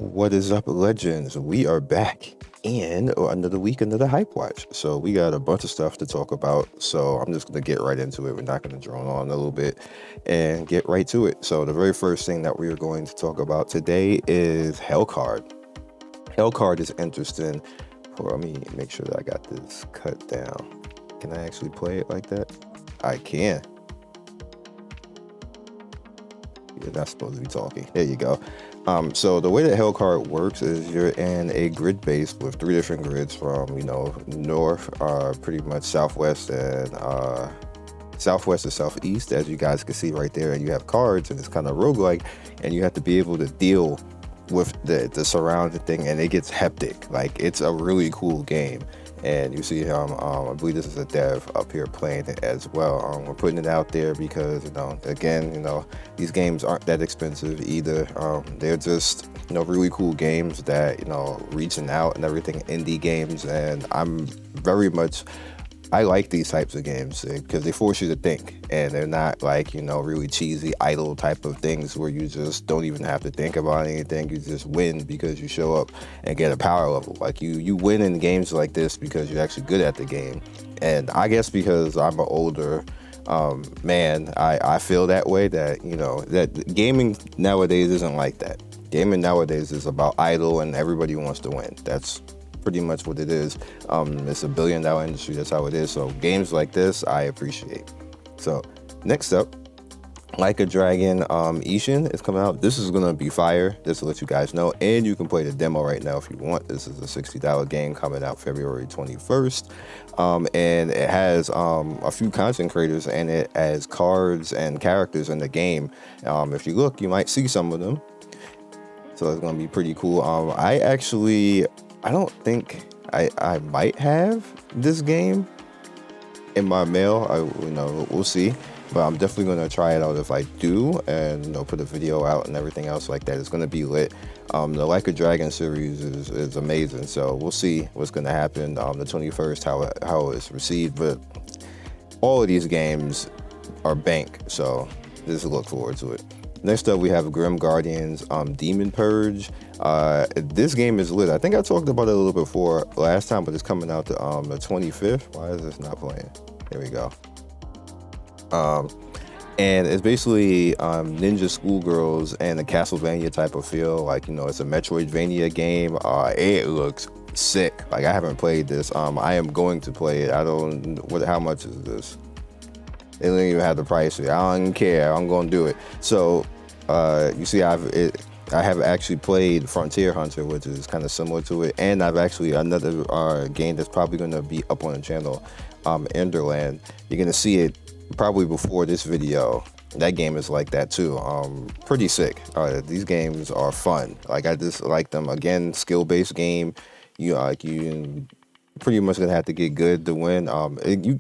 What is up, legends? We are back and another week, another HypeWatch. So we got a bunch of stuff to talk about. So I'm just going to get right into it. We're not going to drone on a little bit and get right to it. So the very first thing that we are going to talk about today is Hellcard. Hellcard is interesting. Let me make sure that I got this cut down. Can I actually play it like that? I can. You're not supposed to be talking. There you go. So the way that Hellcard works is you're in a grid base with 3 different grids from, north, pretty much southwest and southwest to southeast, as you guys can see right there. And you have cards, and it's kind of roguelike, and you have to be able to deal with the surrounding thing, and it gets hectic. Like, it's a really cool game. And you see him, I believe this is a dev up here playing it as well. We're putting it out there because, again, these games aren't that expensive either. They're just, really cool games that, reaching out and everything, indie games. And I like these types of games because they force you to think, and they're not like, really cheesy, idle type of things where you just don't even have to think about anything. You just win because you show up and get a power level. Like you win in games like this because you're actually good at the game. And I guess because I'm an older man, I feel that way, that, that gaming nowadays isn't like that. Gaming nowadays is about idle and everybody wants to win. That's pretty much what it is. It's a $1 billion industry. That's how it is. So games like this, I appreciate. So next up, Like a Dragon Ishin is coming out. This is gonna be fire, just to let you guys know. And you can play the demo right now if you want. This is a $60 game coming out February 21st. And it has a few content creators in it as cards and characters in the game. If you look, you might see some of them. So it's gonna be pretty cool. I don't think I might have this game in my mail. We'll see. But I'm definitely going to try it out if I do, and put a video out and everything else like that. It's going to be lit. The Like a Dragon series is amazing. So we'll see what's going to happen the 21st, how it's received. But all of these games are bank, so just look forward to it. Next up, we have Grim Guardians Demon Purge. This game is lit. I think I talked about it a little bit before last time, but it's coming out the 25th. Why is this not playing? There we go. And it's basically ninja schoolgirls and a Castlevania type of feel. Like, it's a Metroidvania game. It looks sick. Like, I haven't played this. I am going to play it. How much is this? They don't even have the price. I don't care. I'm going to do it. So, you see, I have actually played Frontier Hunter, which is kind of similar to it. And I've actually, another game that's probably going to be up on the channel, Enderland. You're going to see it probably before this video. That game is like that too. Pretty sick. These games are fun. Like, I just like them. Again, skill-based game. You pretty much gonna have to get good to win.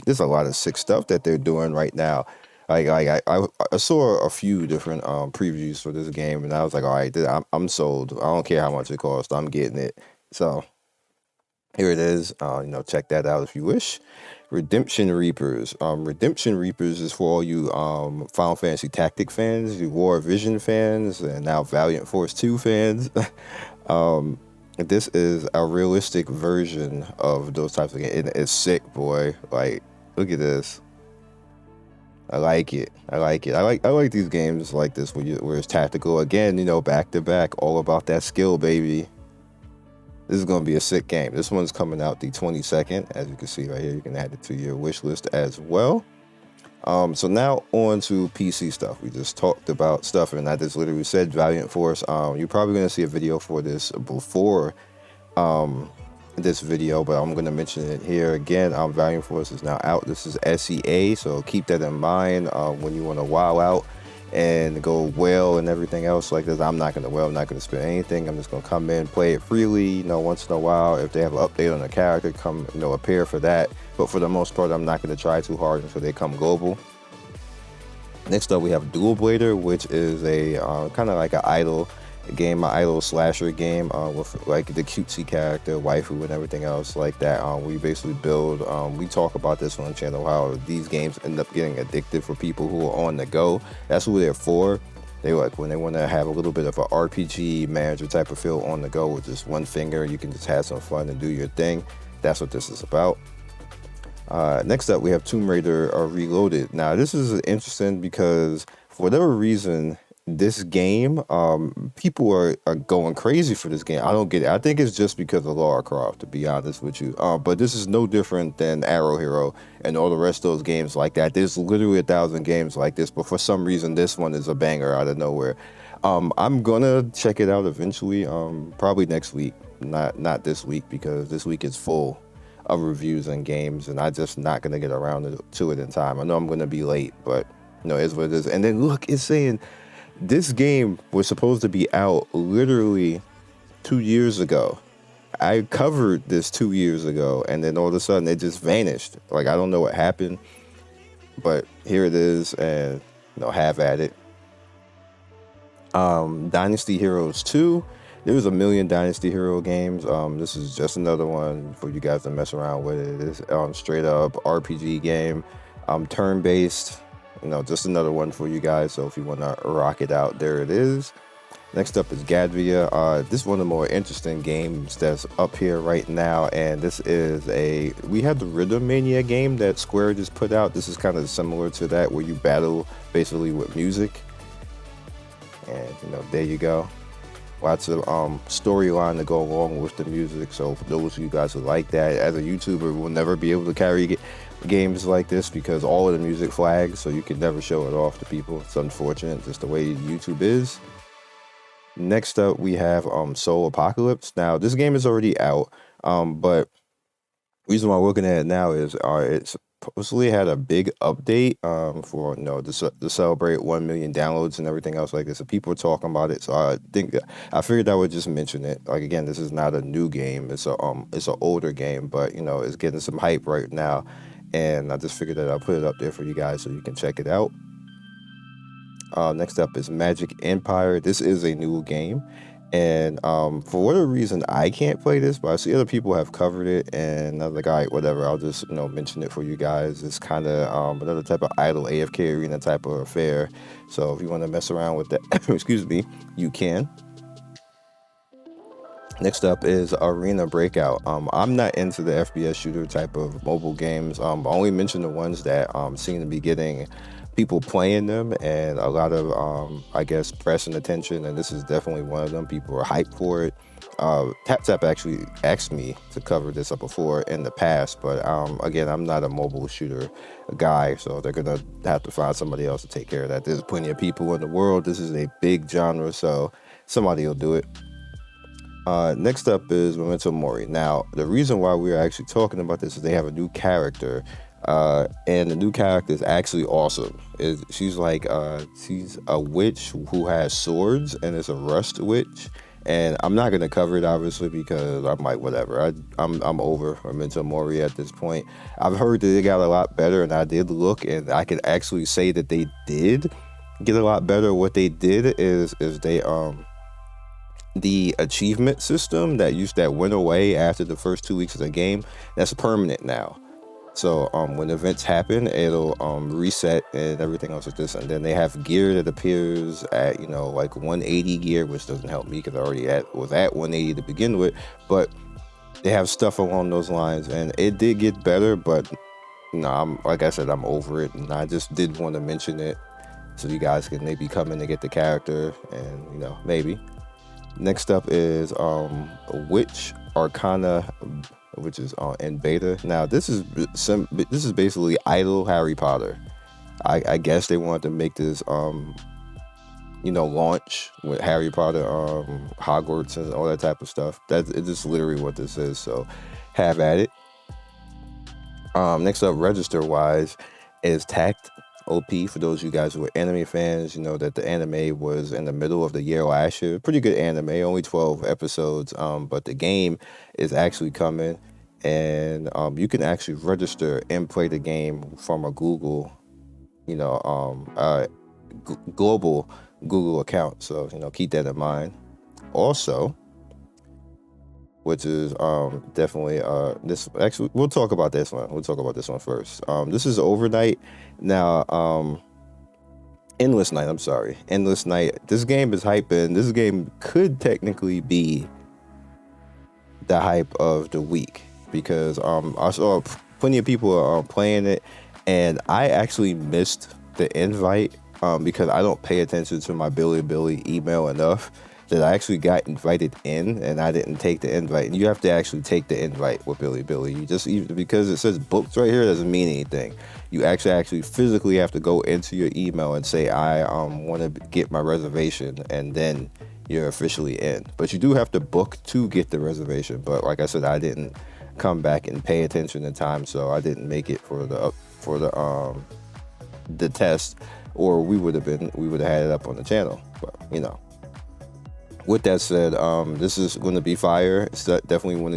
There's a lot of sick stuff that they're doing right now. I saw a few different previews for this game, and I was like, all right, I'm sold. I don't care how much it costs. I'm getting it. So here it is. Check that out if you wish. Redemption Reapers. Redemption Reapers is for all you Final Fantasy Tactic fans, you War Vision fans, and now Valiant Force 2 fans. This is a realistic version of those types of games. It's sick, boy. Like, look at this. I like it. I like these games like this where it's tactical. Again, back to back, all about that skill, baby. This is going to be a sick game. This one's coming out the 22nd. As you can see right here, you can add it to your wish list as well. So now on to PC stuff. We just talked about stuff, and I just literally said Valiant Force. You're probably going to see a video for this before this video, but I'm going to mention it here again. Valiant Force is now out. This is SEA, so keep that in mind when you want to wow out and go whale and everything else like this. I'm not going to whale. I'm not going to spend anything. I'm just going to come in, play it freely, once in a while. If they have an update on the character, come, appear for that. But for the most part, I'm not going to try too hard until they come global. Next up, we have Dual Blader, which is a kind of like an idle game, an idle slasher game with like the cutesy character, waifu, and everything else like that. We basically build, we talk about this on the channel, how these games end up getting addictive for people who are on the go. That's who they're for. They like when they want to have a little bit of an RPG manager type of feel on the go with just one finger. You can just have some fun and do your thing. That's what this is about. Next up, we have Tomb Raider Reloaded. Now, this is interesting because for whatever reason, this game, people are going crazy for this game. I don't get it. I think it's just because of Lara Croft, to be honest with you. But this is no different than Arrow Hero and all the rest of those games like that. There's literally 1,000 games like this, but for some reason, this one is a banger out of nowhere. I'm gonna check it out eventually, probably next week, not this week, because this week is full of reviews and games, and I'm just not gonna get around to it in time. I know I'm gonna be late, but it's what it is. And then look, it's saying this game was supposed to be out literally 2 years ago. I covered this 2 years ago, and then all of a sudden it just vanished. Like, I don't know what happened, but here it is, and have at it. Dynasty Heroes 2. There's a million Dynasty Hero games. This is just another one for you guys to mess around with. It is straight up RPG game, turn-based. Just another one for you guys. So if you want to rock it out, there it is. Next up is Gadvia. This is one of the more interesting games that's up here right now, and this is we had the Rhythm Mania game that Square just put out. This is kind of similar to that, where you battle basically with music, and there you go. Lots of storyline to go along with the music. So for those of you guys who like that, as a YouTuber, we'll never be able to carry games like this because all of the music flags, so you can never show it off to people. It's unfortunate, just the way YouTube is. Next up, we have Soul Apocalypse. Now, this game is already out, but the reason why we're looking at it now is it's supposedly had a big update for to celebrate 1 million downloads and everything else like this. So people are talking about it. So I figured I would just mention it. Like, again, this is not a new game. It's an older game, but it's getting some hype right now. And I just figured that I'll put it up there for you guys so you can check it out. Next up is Magic Empire. This is a new game. And for whatever reason, I can't play this, but I see other people have covered it, and I was like, all right, whatever, I'll just mention it for you guys. It's kind of another type of idle AFK arena type of affair. So if you want to mess around with that, excuse me, you can. Next up is Arena Breakout. I'm not into the FPS shooter type of mobile games. I only mention the ones that seem to be getting people playing them and a lot of I guess press and attention, and this is definitely one of them. People are hyped for it. Tap actually asked me to cover this up before in the past, but again, I'm not a mobile shooter guy, so they're gonna have to find somebody else to take care of that. There's plenty of people in the world. This is a big genre, so somebody will do it. Next up is Memento Mori. Now, the reason why we're actually talking about this is they have a new character. And the new character is actually awesome. She's a witch who has swords, and it's a rust witch. And I'm not gonna cover it obviously because I'm like, whatever. I'm over Memento Mori at this point. I've heard that it got a lot better, and I did look, and I can actually say that they did get a lot better. What they did is they the achievement system that went away after the first 2 weeks of the game, that's permanent now. So when events happen, it'll reset and everything else like this. And then they have gear that appears at, like 180 gear, which doesn't help me because I already was at 180 to begin with. But they have stuff along those lines, and it did get better. But like I said, I'm over it, and I just did want to mention it so you guys can maybe come in and get the character, and maybe. Next up is Witch Arcana, which is in beta. Now this is basically idle Harry Potter. I guess they wanted to make this launch with Harry Potter, Hogwarts and all that type of stuff. It's just literally what this is, so have at it. Next up, register wise, is Tact OP. For those of you guys who are anime fans, that the anime was in the middle of the year last year. Pretty good anime, only 12 episodes, but the game is actually coming, and you can actually register and play the game from a Google, global Google account. So keep that in mind. Also, which is definitely this. Actually, we'll talk about this one. We'll talk about this one first. This is Overnight. Now, Endless Night. I'm sorry, Endless Night. This game is hyping. This game could technically be the hype of the week because I saw plenty of people playing it, and I actually missed the invite because I don't pay attention to my Billy email enough that I actually got invited in, and I didn't take the invite. And you have to actually take the invite with Billy. You just, because it says booked right here, doesn't mean anything. You actually physically have to go into your email and say I want to get my reservation, and then you're officially in. But you do have to book to get the reservation. But like I said, I didn't come back and pay attention in time, so I didn't make it for the test, or we would have had it up on the channel. But you know. With that said, this is going to be fire. It's definitely one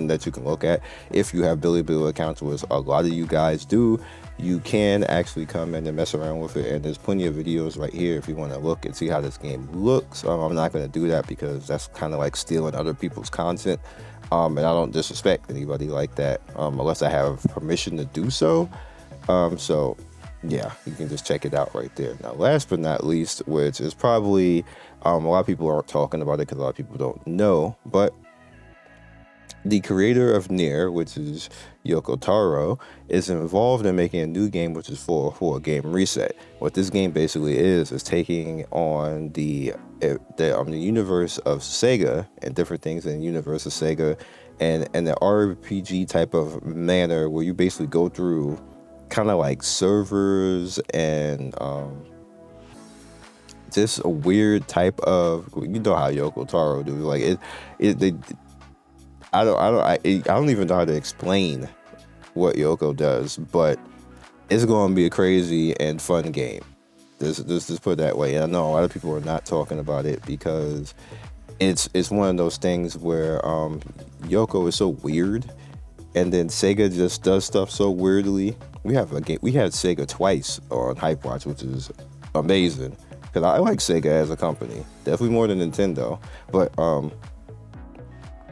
that you can look at if you have Billy accounts, which a lot of you guys do. You can actually come in and mess around with it, and there's plenty of videos right here if you want to look and see how this game looks. I'm not going to do that because that's kind of like stealing other people's content, and I don't disrespect anybody like that unless I have permission to do so. So yeah, you can just check it out right there. Now, last but not least, which is probably a lot of people aren't talking about it because a lot of people don't know, but the creator of Nier, which is Yoko Taro, is involved in making a new game, which is for a game reset. What this game basically is taking on the universe of Sega and different things in the universe of Sega, and the RPG type of manner where you basically go through kind of like servers and just a weird type of, you know how Yoko Taro do, like I don't even know how to explain what Yoko does, but it's going to be a crazy and fun game. Just put it that way. And I know a lot of people are not talking about it because it's one of those things where Yoko is so weird, and then Sega just does stuff so weirdly. We had Sega twice on HypeWatch, which is amazing because I like Sega as a company, definitely more than Nintendo. But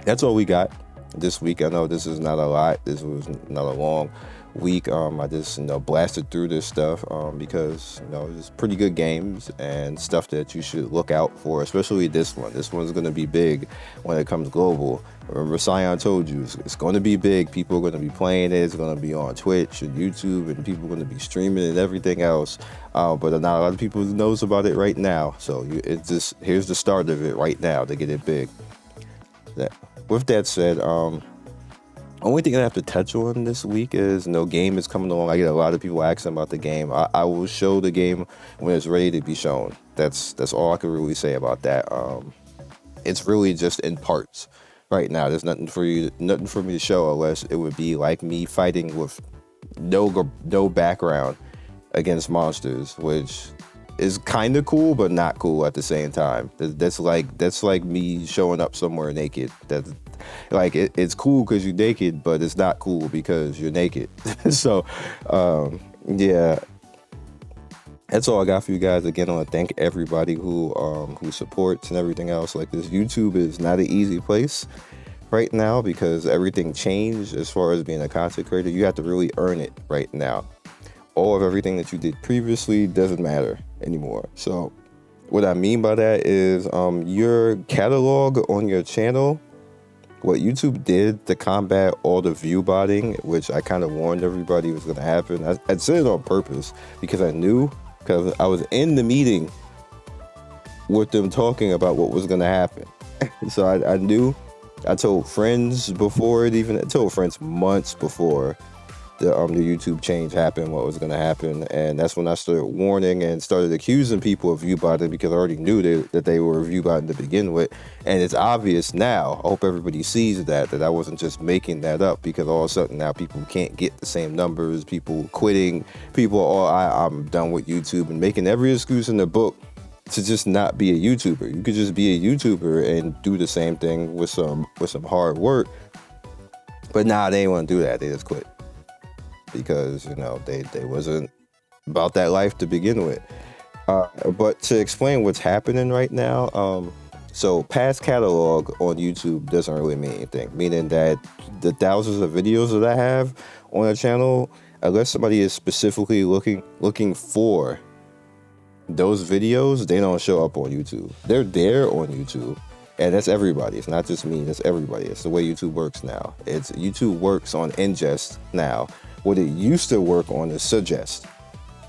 that's all we got this week. I know this is not a lot. This was not a long week. I just blasted through this stuff because it's pretty good games and stuff that you should look out for, especially this one. This one's going to be big when it comes global. Remember, Scion told you it's going to be big. People are going to be playing it. It's going to be on Twitch and YouTube, and people are going to be streaming and everything else. But not a lot of people knows about it right now. So here's the start of it right now to get it big. With that said, only thing I have to touch on this week is no game is coming along. I get a lot of people asking about the game. I will show the game when it's ready to be shown. That's all I can really say about that. It's really just in parts right now. There's nothing for me to show unless it would be like me fighting with no background against monsters, which is kind of cool but not cool at the same time. That's like me showing up somewhere naked. That's like it's cool because you're naked, but it's not cool because you're naked. So yeah, that's all I got for you guys. Again, I want to thank everybody who supports and everything else. Like, this YouTube is not an easy place right now because everything changed as far as being a content creator. You have to really earn it right now. All of everything that you did previously doesn't matter anymore. So what I mean by that is your catalog on your channel, what YouTube did to combat all the view botting, which I kind of warned everybody was going to happen. I said it on purpose because I knew, because I was in the meeting with them talking about what was going to happen. So I knew. I told friends before it even. I told friends months before the YouTube change happened, what was going to happen. And that's when I started warning and started accusing people of view botting, because I already knew that they were view botting to begin with. And it's obvious now. I hope everybody sees that I wasn't just making that up, because all of a sudden now people can't get the same numbers, people quitting, people, I'm done with YouTube, and making every excuse in the book to just not be a YouTuber. You could just be a YouTuber and do the same thing with some hard work. But nah, they didn't want to do that. They just quit. Because, they wasn't about that life to begin with. But to explain what's happening right now, so past catalog on YouTube doesn't really mean anything. Meaning that the thousands of videos that I have on a channel, unless somebody is specifically looking for those videos, they don't show up on YouTube. They're there on YouTube, and that's everybody. It's not just me, that's everybody. It's the way YouTube works now. YouTube works on ingest now. What it used to work on is suggest,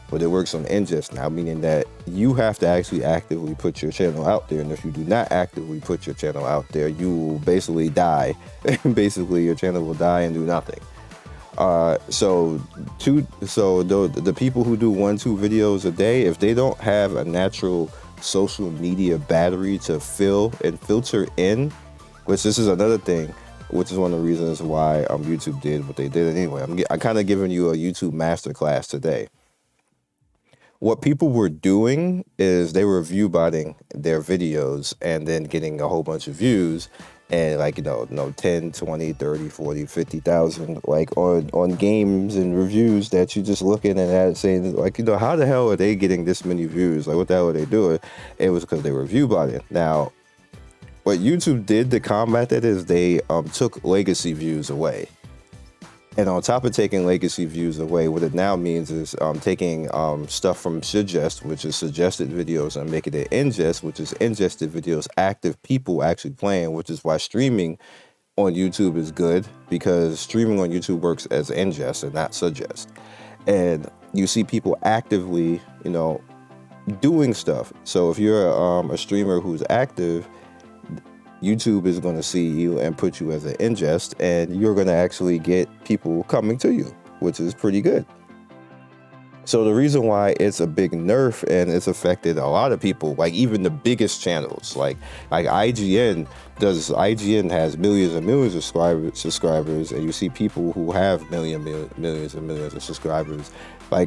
but it works on ingest now, meaning that you have to actually actively put your channel out there. And if you do not actively put your channel out there, you will basically die. Basically, your channel will die and do nothing. So the people who do 1-2 videos a day, if they don't have a natural social media battery to fill and filter in, which this is another thing, which is one of the reasons why YouTube did what they did anyway. I'm kind of giving you a YouTube masterclass today. What people were doing is they were view botting their videos and then getting a whole bunch of views and 10, 20, 30, 40, 50,000 on games and reviews that you just looking at saying how the hell are they getting this many views? What the hell are they doing? It was because they were view botting. Now, what YouTube did to combat that is they took legacy views away. And on top of taking legacy views away, what it now means is taking stuff from suggest, which is suggested videos, and making it ingest, which is ingested videos, active people actually playing, which is why streaming on YouTube is good, because streaming on YouTube works as ingest and not suggest. And you see people actively, doing stuff. So if you're a streamer who's active, YouTube is going to see you and put you as an ingest, and you're going to actually get people coming to you, which is pretty good. So the reason why it's a big nerf and it's affected a lot of people, even the biggest channels, like IGN has millions and millions of subscribers, and you see people who have millions and millions of subscribers,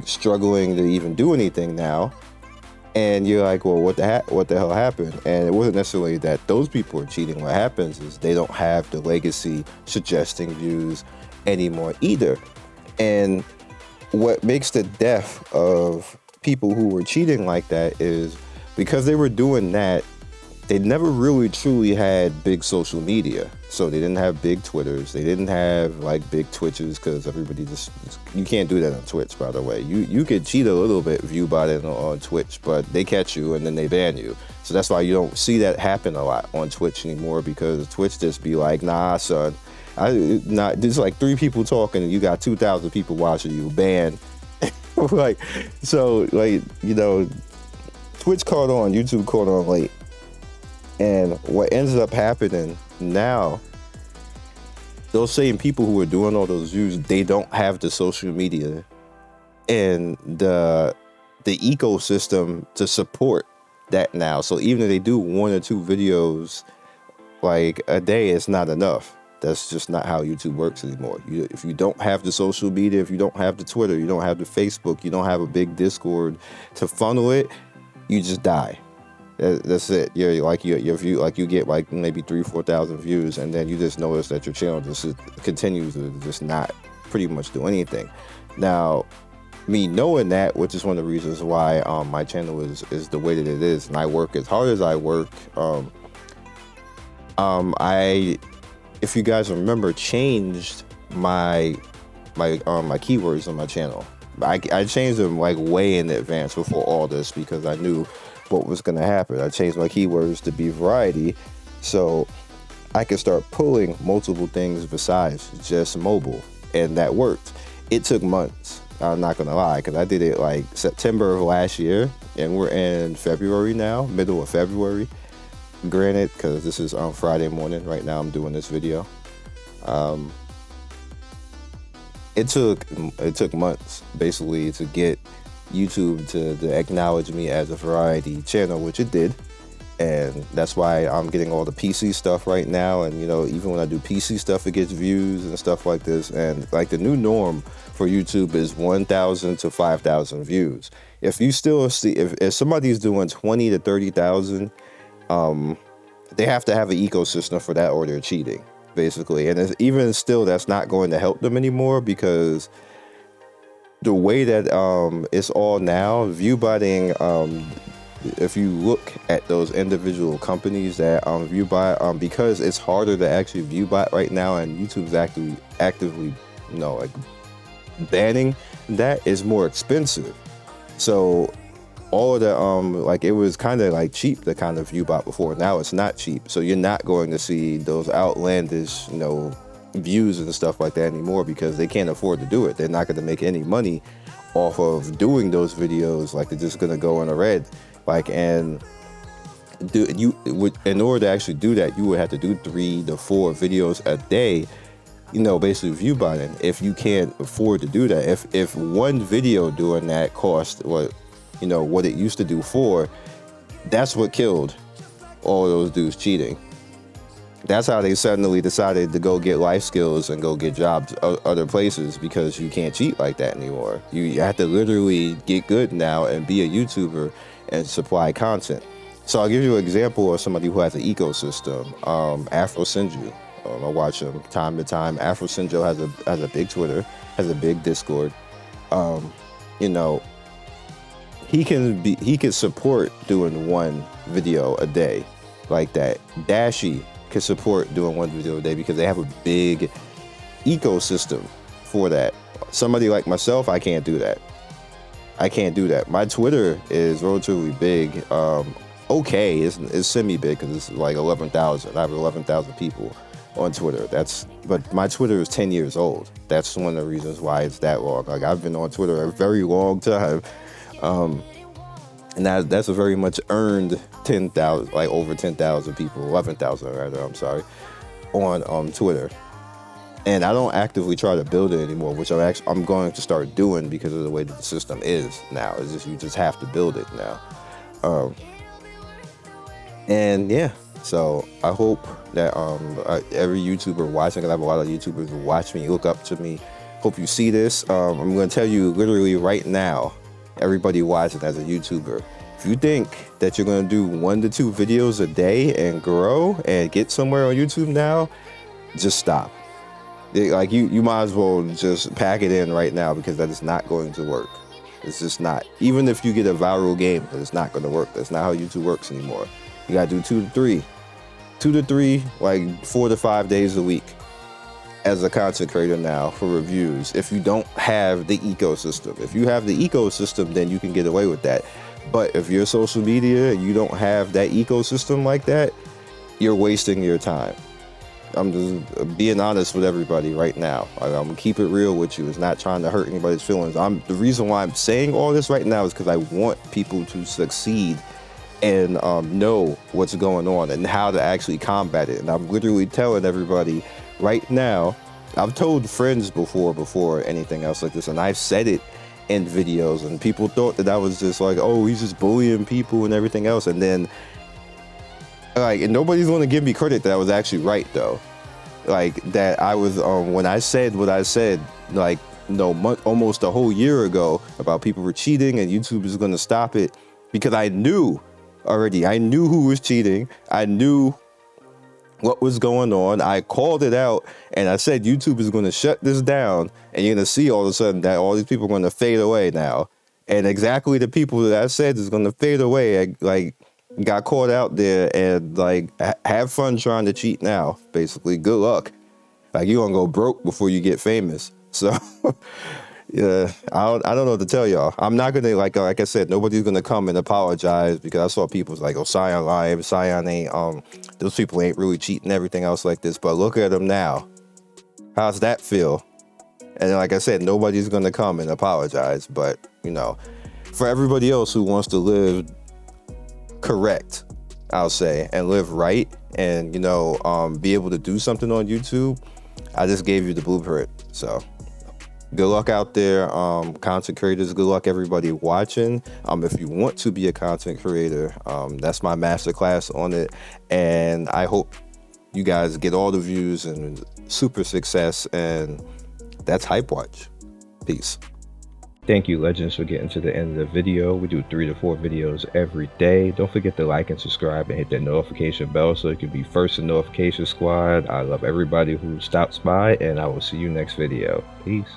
struggling to even do anything now. And you're like, well, what the hell happened? And it wasn't necessarily that those people are cheating. What happens is they don't have the legacy suggesting views anymore either. And what makes the death of people who were cheating like that is because they were doing that, they never really truly had big social media. So they didn't have big Twitters. They didn't have big Twitches, because everybody you can't do that on Twitch, by the way. You could cheat a little bit view botting on Twitch, but they catch you and then they ban you. So that's why you don't see that happen a lot on Twitch anymore, because Twitch just be like, nah, son, there's 3 people talking and you got 2,000 people watching you, ban. Twitch caught on, YouTube caught on late. And what ends up happening now, those same people who are doing all those views, they don't have the social media and the ecosystem to support that now. So even if they do 1 or 2 videos a day, it's not enough. That's just not how YouTube works anymore. If you don't have the social media, if you don't have the Twitter, you don't have the Facebook, you don't have a big Discord to funnel it, you just die. That's it. Your view, you get maybe 3,000-4,000 views, and then you just notice that your channel just continues to just not pretty much do anything. Now, me knowing that, which is one of the reasons why my channel is the way that it is, and I work as hard as I work. If you guys remember, changed my keywords on my channel. I changed them way in advance before all this, because I knew what was going to happen. I changed my keywords to be variety, so I could start pulling multiple things besides just mobile, and that worked. It took months, I'm not gonna lie, because I did it September of last year, and we're in February now, middle of February. Granted, because this is on Friday morning right now, I'm doing this video. It took months basically to get YouTube to acknowledge me as a variety channel, which it did. And that's why I'm getting all the PC stuff right now. And even when I do PC stuff, it gets views and stuff like this. And the new norm for YouTube is 1,000 to 5,000 views. If you still see, if somebody's doing 20 to 30,000, they have to have an ecosystem for that, or they're cheating, basically. And even still, that's not going to help them anymore, because the way that it's all now, view botting, if you look at those individual companies that view bot, because it's harder to actually view bot right now, and YouTube's actively banning that, is more expensive. So all of the like, it was kind of like cheap, the kind of view bot before. Now it's not cheap, so you're not going to see those outlandish, you know, views and stuff like that anymore, because they can't afford to do it. They're not going to make any money off of doing those videos. Like, they're just going to go in the red. Like, and in order to actually do that, you would have to do 3 to 4 videos a day, you know, basically view botting. If you can't afford to do that, if one video doing that cost what, you know, what it used to do for, that's what killed all those dudes cheating. That's how they suddenly decided to go get life skills and go get jobs other places, because you can't cheat like that anymore. You have to literally get good now and be a YouTuber and supply content. So I'll give you an example of somebody who has an ecosystem. Afro Sinju. I watch him time to time. Afro Sinjo has a big Twitter, has a big Discord. You know, he can support doing 1 video a day like that. Dashi can support doing 1 video a day because they have a big ecosystem for that. Somebody like myself, I can't do that. I can't do that. My Twitter is relatively big. Okay, it's semi-big because it's like 11,000. I have 11,000 people on Twitter. But my Twitter is 10 years old. That's one of the reasons why it's that long. Like, I've been on Twitter a very long time. And that's a very much earned 10,000, like over 10,000 people, 11,000 rather, I'm sorry, on Twitter. And I don't actively try to build it anymore, which I'm going to start doing because of the way that the system is now. It's just, you just have to build it now. And yeah, so I hope that every YouTuber watching, because I have a lot of YouTubers who watch me, look up to me, hope you see this. I'm going to tell you literally right now, everybody watching as a YouTuber, if you think that you're going to do 1 to 2 videos a day and grow and get somewhere on YouTube now, just stop. Like, you might as well just pack it in right now, because that is not going to work. It's just not. Even if you get a viral game, it's not going to work. That's not how YouTube works anymore. You got to do 2 to 3, like 4 to 5 days a week as a content creator now for reviews. If you don't have the ecosystem, if you have the ecosystem, then you can get away with that. But if you're social media and you don't have that ecosystem like that, you're wasting your time. I'm just being honest with everybody right now. I'm gonna keep it real with you. It's not trying to hurt anybody's feelings. The reason why I'm saying all this right now is because I want people to succeed and know what's going on and how to actually combat it. And I'm literally telling everybody right now. I've told friends before anything else like this, and I've said it in videos, and people thought that I was just like, oh, he's just bullying people and everything else. And then, like, and nobody's going to give me credit that I was actually right, though. Like, that I was, when I said what I said, like, almost a whole year ago about people were cheating and YouTube is going to stop it, because I knew already. I knew who was cheating. I knew what was going on. I called it out, and I said YouTube is going to shut this down, and you're going to see all of a sudden that all these people are going to fade away now. And exactly the people that I said is going to fade away, like, got caught out there, and like, have fun trying to cheat now. Basically, good luck. Like, you're going to go broke before you get famous. So yeah, I don't know what to tell y'all. I'm not gonna, like I said, nobody's gonna come and apologize, because I saw people's like, oh, Scion live, Scion ain't, those people ain't really cheating, everything else like this. But look at them now. How's that feel? And like I said, nobody's gonna come and apologize. But, you know, for everybody else who wants to live correct, I'll say, and live right, and, you know, be able to do something on YouTube, I just gave you the blueprint. So good luck out there, content creators. Good luck, everybody watching. If you want to be a content creator, that's my masterclass on it. And I hope you guys get all the views and super success. And that's HypeWatch. Peace. Thank you, legends, for getting to the end of the video. We do 3 to 4 videos every day. Don't forget to like and subscribe and hit that notification bell so you can be first in notification squad. I love everybody who stops by, and I will see you next video. Peace.